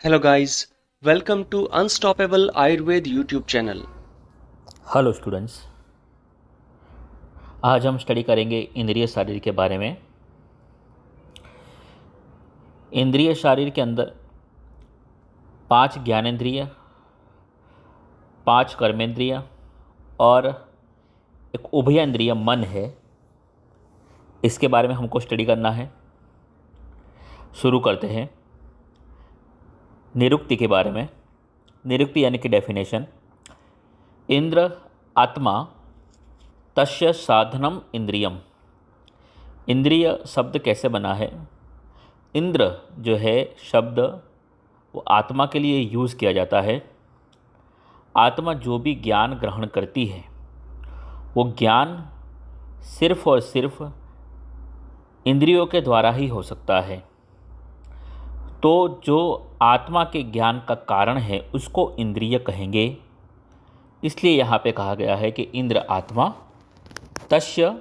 Hello guys, welcome to Unstoppable Ayurved YouTube channel. Hello students. आज हम study करेंगे इंद्रिय शरीर के बारे में। इंद्रिय शरीर के अंदर 5 ज्ञानेंद्रिय, 5 कर्मेंद्रिय और एक उभयेंद्रिय मन है। इसके बारे में हमको स्टडी करना है। शुरू करते हैं निरुक्ति के बारे में। निरुक्ति यानी कि डेफिनेशन। इंद्र आत्मा तस्य साधनम इंद्रियम। इंद्रिय शब्द कैसे बना है? इंद्र जो है शब्द वो आत्मा के लिए यूज़ किया जाता है। आत्मा जो भी ज्ञान ग्रहण करती है वो ज्ञान सिर्फ और सिर्फ इंद्रियों के द्वारा ही हो सकता है। तो जो आत्मा के ज्ञान का कारण है उसको इंद्रिय कहेंगे। इसलिए यहाँ पे कहा गया है कि इंद्र आत्मा तस्य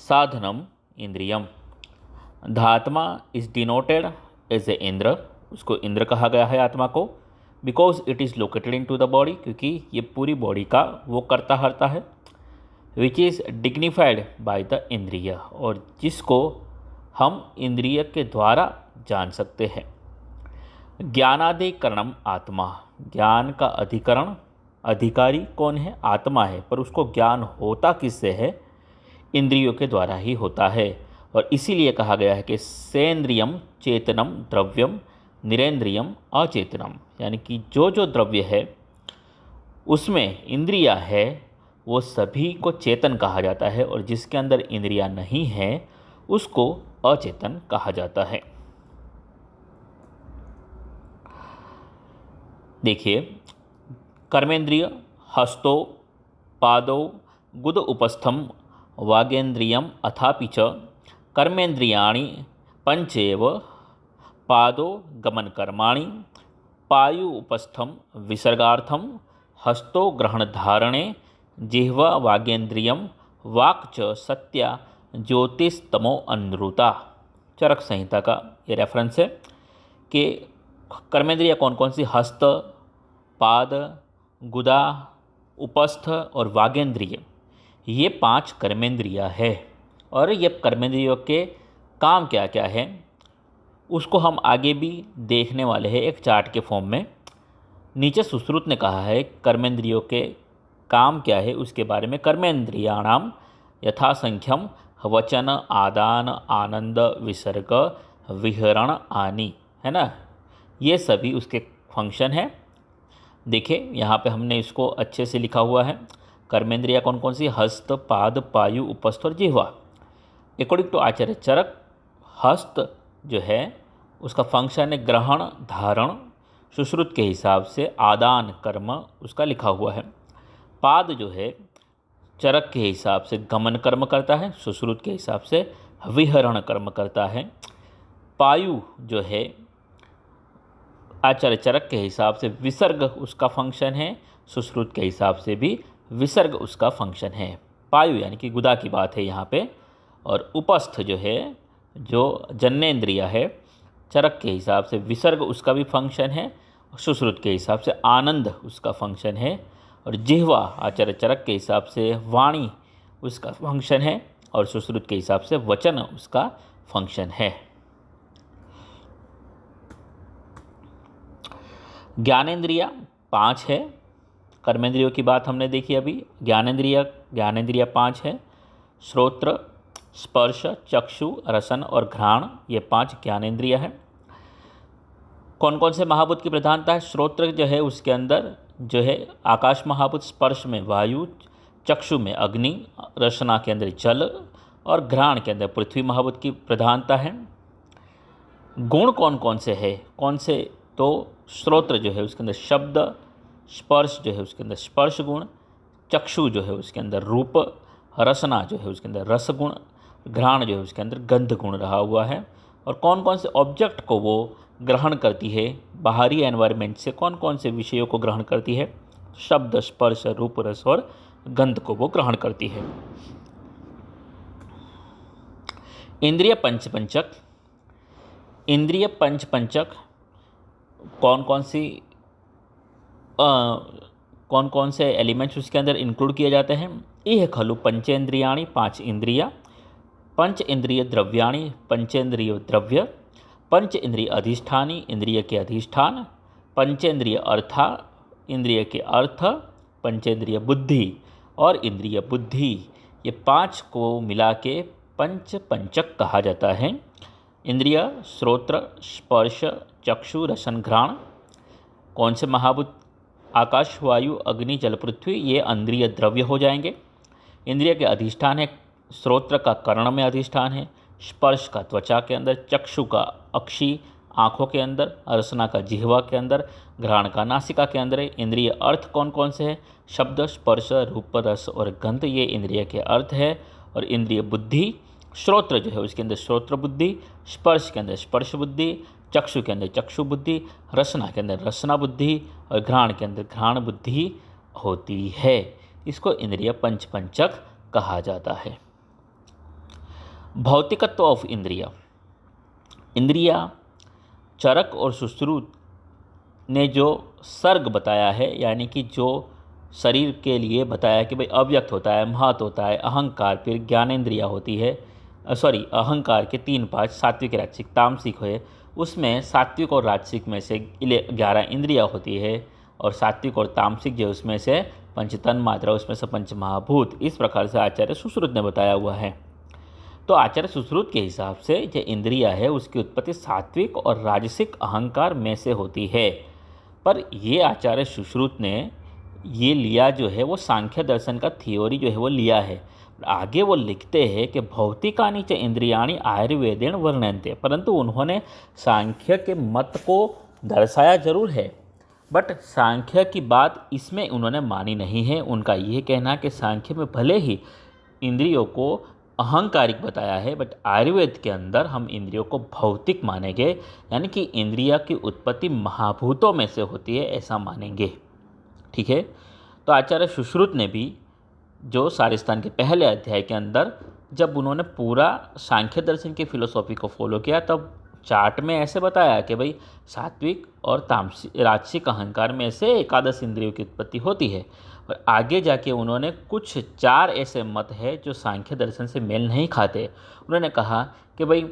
साधनम इंद्रियम। द आत्मा इज डिनोटेड एज ए इंद्र। उसको इंद्र कहा गया है आत्मा को, because it is located in to the body, क्योंकि ये पूरी बॉडी का वो करता हरता है। Which is dignified by the इंद्रिय, और जिसको हम इंद्रिय के द्वारा जान सकते हैं। ज्ञानाधिकरणम आत्मा। ज्ञान का अधिकरण अधिकारी कौन है? आत्मा है। पर उसको ज्ञान होता किससे है? इंद्रियों के द्वारा ही होता है। और इसीलिए कहा गया है कि सेंद्रियम चेतनम द्रव्यम निरेंद्रियम अचेतनम। यानी कि जो जो द्रव्य है उसमें इंद्रिया है वो सभी को चेतन कहा जाता है, और जिसके अंदर इंद्रिया नहीं है उसको अचेतन कहा जाता है। देखिए, कर्मेंद्रिय हस्तो पादौ गुद उपस्थम वागेन्द्रियम अथापि च कर्मेन्द्रियाणि पंचेव पादो गमनकर्माणि पायु उपस्थम विसर्गार्थम हस्तो ग्रहणधारणे जिह्वा वागेन्द्रियम वाक् च सत्या ज्योतिस्तमो अनृता। चरक संहिता का ये रेफरेंस है कि कर्मेंद्रिय कौन कौन सी? हस्त, पाद, गुदा, उपस्थ और वागेंद्रिय। ये 5 कर्मेंद्रिय है। और ये कर्मेंद्रियों के काम क्या क्या है उसको हम आगे भी देखने वाले हैं एक चार्ट के फॉर्म में। नीचे सुश्रुत ने कहा है कर्मेंद्रियों के काम क्या है उसके बारे में। कर्मेंद्रियाणाम यथासंख्यम वचन आदान आनंद विसर्ग विहरण आनि, है ना? ये सभी उसके फंक्शन हैं। देखिए यहाँ पे हमने इसको अच्छे से लिखा हुआ है। कर्मेंद्रिया कौन कौन सी? हस्त, पाद, पायु, उपस्थ और जिह्वा। अकॉर्डिंग टू आचार्य चरक, हस्त जो है उसका फंक्शन है ग्रहण धारण। सुश्रुत के हिसाब से आदान कर्म उसका लिखा हुआ है। पाद जो है चरक के हिसाब से गमन कर्म करता है, सुश्रुत के हिसाब से विहरण कर्म करता है। पायु जो है आचार्य चरक के हिसाब से विसर्ग उसका फंक्शन है, सुश्रुत के हिसाब से भी विसर्ग उसका फंक्शन है। पायु यानी कि गुदा की बात है यहाँ पे। और उपस्थ जो है जो जन्नेन्द्रिय है, चरक के हिसाब से विसर्ग उसका भी फंक्शन है, सुश्रुत के हिसाब से आनंद उसका फंक्शन है। और जिह्वा आचार्य चरक के हिसाब से वाणी उसका फंक्शन है, और सुश्रुत के हिसाब से वचन उसका फंक्शन है। ज्ञानेंद्रिय 5 है। कर्मेंद्रियों की बात हमने देखी अभी। ज्ञानेंद्रिय 5 है। श्रोत्र, स्पर्श, चक्षु, रसन और घ्राण, ये 5 ज्ञानेंद्रिय है। कौन कौन से महाभूत की प्रधानता है? श्रोत्र जो है उसके अंदर जो है आकाश महाभूत, स्पर्श में वायु, चक्षु में अग्नि, रसना के अंदर जल और घ्राण के अंदर पृथ्वी महाभूत की प्रधानता है। गुण कौन कौन से है? कौन से? तो श्रोत्र जो है उसके अंदर शब्द, स्पर्श जो है उसके अंदर स्पर्श गुण, चक्षु जो है उसके अंदर रूप, रसना जो है उसके अंदर रस गुण, घ्राण जो है उसके अंदर गंध गुण रहा हुआ है। और कौन कौन से ऑब्जेक्ट को वो ग्रहण करती है बाहरी एनवायरनमेंट से? कौन कौन से विषयों को ग्रहण करती है? शब्द, स्पर्श, रूप, रस और गंध को वो ग्रहण करती है। इंद्रिय पंचपंचक। इंद्रिय पंचपंचक कौन कौन सी कौन कौन से एलिमेंट्स उसके अंदर इंक्लूड किए जाते हैं। इह खलु पंचेंद्रियाणि, पांच इंद्रिया, पंच इंद्रिय द्रव्याणि, पंचेंद्रिय द्रव्य, पंच इंद्रिय अधिष्ठानी, इंद्रिय के अधिष्ठान, पंचेंद्रिय अर्था, इंद्रिय के अर्थ, पंचेंद्रिय बुद्धि और इंद्रिय बुद्धि, ये पांच को मिला के पंच पंचक कहा जाता है। इंद्रिय श्रोत्र स्पर्श चक्षु रसन घ्राण, कौन से महाभूत, आकाश वायु अग्नि जल पृथ्वी, ये इंद्रिय द्रव्य हो जाएंगे। इंद्रिय के अधिष्ठान है, श्रोत्र का कर्ण में अधिष्ठान है, स्पर्श का त्वचा के अंदर, चक्षु का अक्षी आँखों के अंदर, रसना का जिह्वा के अंदर, घ्राण का नासिका के अंदर है। इंद्रिय अर्थ कौन कौन से हैं, शब्द स्पर्श रूप रस और गंध, ये इंद्रिय के अर्थ है। और इंद्रिय बुद्धि, श्रोत्र जो है उसके अंदर श्रोत्र बुद्धि, स्पर्श के अंदर स्पर्श बुद्धि, चक्षु के अंदर चक्षु बुद्धि, रसना के अंदर रसना बुद्धि और घ्राण के अंदर घ्राण बुद्धि होती है। इसको इंद्रिय पंचक कहा जाता है। भौतिकत्व ऑफ इंद्रिया, इंद्रिया चरक और सुश्रुत ने जो सर्ग बताया है, यानी कि जो शरीर के लिए बताया कि भाई अव्यक्त होता है, महत होता है, अहंकार, फिर ज्ञानेंद्रिया होती है, अहंकार के 3 पाँच सात्विक राजसिक तामसिक है, उसमें सात्विक और राजसिक में से 11 इंद्रिया होती है और सात्विक और तामसिक जो उसमें से पंचतन मात्रा, उसमें से पंच महाभूत, इस प्रकार से आचार्य सुश्रुत ने बताया हुआ है। तो आचार्य सुश्रुत के हिसाब से जो इंद्रिया है उसकी उत्पत्ति सात्विक और राजसिक अहंकार में से होती है। पर ये आचार्य सुश्रुत ने ये लिया जो है वो सांख्य दर्शन का थियोरी जो है वो लिया है। आगे वो लिखते हैं कि भौतिकानि च इंद्रियाणि आयुर्वेदेन वर्णयन्ते, परंतु उन्होंने सांख्य के मत को दर्शाया जरूर है, बट सांख्य की बात इसमें उन्होंने मानी नहीं है। उनका ये कहना कि सांख्य में भले ही इंद्रियों को अहंकारिक बताया है, बट आयुर्वेद के अंदर हम इंद्रियों को भौतिक मानेंगे, यानी कि इंद्रिया की उत्पत्ति महाभूतों में से होती है, ऐसा मानेंगे। ठीक है। तो आचार्य सुश्रुत ने भी जो सारिस्तान के पहले अध्याय के अंदर जब उन्होंने पूरा सांख्य दर्शन की फिलोसॉफी को फॉलो किया, तब चार्ट में ऐसे बताया कि भाई सात्विक और तामसिक राजसिक अहंकार में से एकादश इंद्रियों की उत्पत्ति होती है। और आगे जाके उन्होंने कुछ 4 ऐसे मत है जो सांख्य दर्शन से मेल नहीं खाते। उन्होंने कहा कि भाई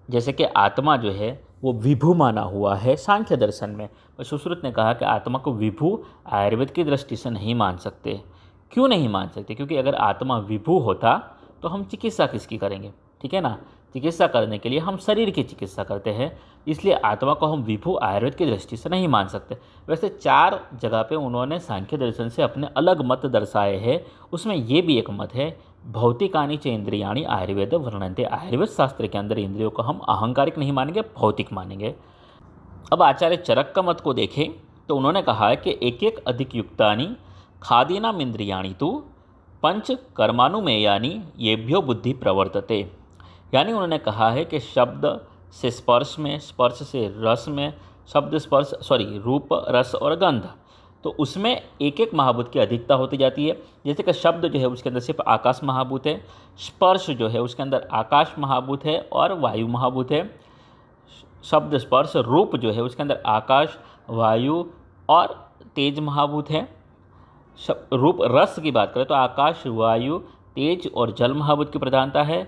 जैसे कि आत्मा जो है वो विभु माना हुआ है सांख्य दर्शन में, और सुश्रुत ने कहा कि आत्मा को विभु आयुर्वेद की दृष्टि से नहीं मान सकते। क्यों नहीं मान सकते? क्योंकि अगर आत्मा विभु होता तो हम चिकित्सा किसकी करेंगे? ठीक है ना, चिकित्सा करने के लिए हम शरीर की चिकित्सा करते हैं, इसलिए आत्मा को हम विभु आयुर्वेद की दृष्टि से नहीं मान सकते। वैसे 4 जगह पे उन्होंने सांख्य दर्शन से अपने अलग मत दर्शाए हैं। उसमें ये भी एक मत है, भौतिकानि च इंद्रियाणि आयुर्वेद वर्णन्ते, आयुर्वेद शास्त्र के अंदर इंद्रियों को हम अहंकारिक नहीं मानेंगे, भौतिक मानेंगे। अब आचार्य चरक का मत को देखें तो उन्होंने कहा है कि एक एक अधिक युक्तानि खादीनाम इंद्रियाणि तु पंच कर्मानुमेयानि येभ्यो बुद्धि प्रवर्तते, यानी उन्होंने कहा है कि शब्द से स्पर्श में, स्पर्श से रस में, शब्द स्पर्श रूप रस और गंध, तो उसमें एक एक महाभूत की अधिकता होती जाती है। जैसे कि शब्द जो है उसके अंदर सिर्फ आकाश महाभूत है, स्पर्श जो है उसके अंदर आकाश महाभूत है और वायु महाभूत है, शब्द स्पर्श रूप जो है उसके अंदर आकाश वायु और तेज महाभूत है। रूप रस की बात करें तो आकाश वायु तेज और जल महाभूत की प्रधानता है,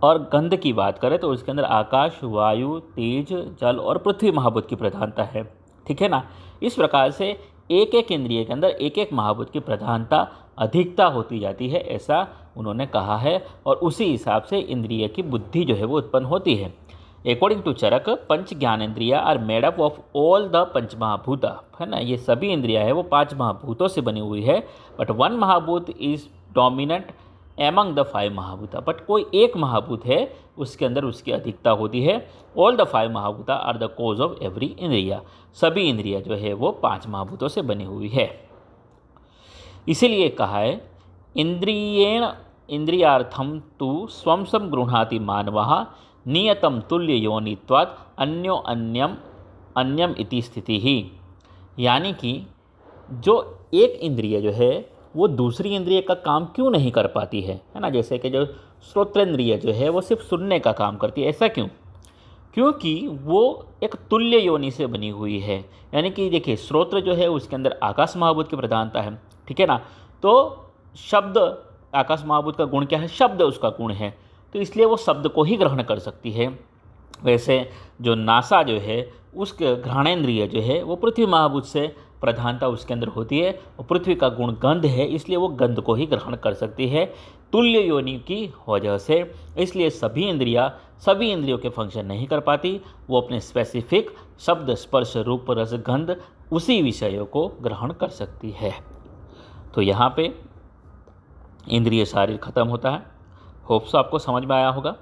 और गंध की बात करें तो उसके अंदर आकाश वायु तेज जल और पृथ्वी महाभूत की प्रधानता है। ठीक है ना। इस प्रकार से एक एक इंद्रिय के अंदर एक एक महाभूत की प्रधानता अधिकता होती जाती है, ऐसा उन्होंने कहा है, और उसी हिसाब से इंद्रिय की बुद्धि जो है वो उत्पन्न होती है। अकॉर्डिंग टू चरक, पंच ज्ञानेन्द्रिया are made up of all the पंच महाभूता, है ना, ये सभी इंद्रिया है वो 5 महाभूतों से बनी हुई है, बट 1 महाभूत इज डोमिनेंट एमंग द 5 महाभूता, बट कोई एक महाभूत है उसके अंदर उसकी अधिकता होती है। ऑल द 5 महाभूता are the cause of every इंद्रिया, सभी इंद्रिया जो है वो 5 महाभूतों से बनी हुई है। इसीलिए कहा है इंद्रियेण इंद्रियार्थम तु स्वं सम गृह्णाति मानवः नियतम तुल्य योनित्वात् अन्यो अन्यम इति स्थिति ही, यानी कि जो एक इंद्रिय जो है वो दूसरी इंद्रिय का काम क्यों नहीं कर पाती है ना। जैसे कि जो श्रोत्रेंद्रिय जो है वो सिर्फ सुनने का काम करती है, ऐसा क्यों? क्योंकि वो एक तुल्य योनि से बनी हुई है। यानी कि देखिए श्रोत्र जो है उसके अंदर आकाश महाभूत की प्रधानता है, ठीक है ना। तो शब्द, आकाश महाभूत का गुण क्या है, शब्द उसका गुण है, तो इसलिए वो शब्द को ही ग्रहण कर सकती है। वैसे जो नासा जो है उसके घ्राणेंद्रिय जो है वो पृथ्वी महाभूत से प्रधानता उसके अंदर होती है, और पृथ्वी का गुण गंध है, इसलिए वो गंध को ही ग्रहण कर सकती है तुल्य योनि की वजह से। इसलिए सभी इंद्रियों के फंक्शन नहीं कर पाती, वो अपने स्पेसिफिक शब्द स्पर्श रूप रस गंध उसी विषयों को ग्रहण कर सकती है। तो यहाँ पे इंद्रिय शारीर खत्म होता है। होप्स आपको समझ में आया होगा।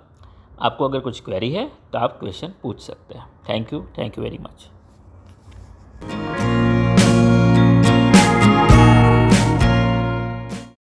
आपको अगर कुछ क्वेरी है तो आप क्वेश्चन पूछ सकते हैं। Thank you very much.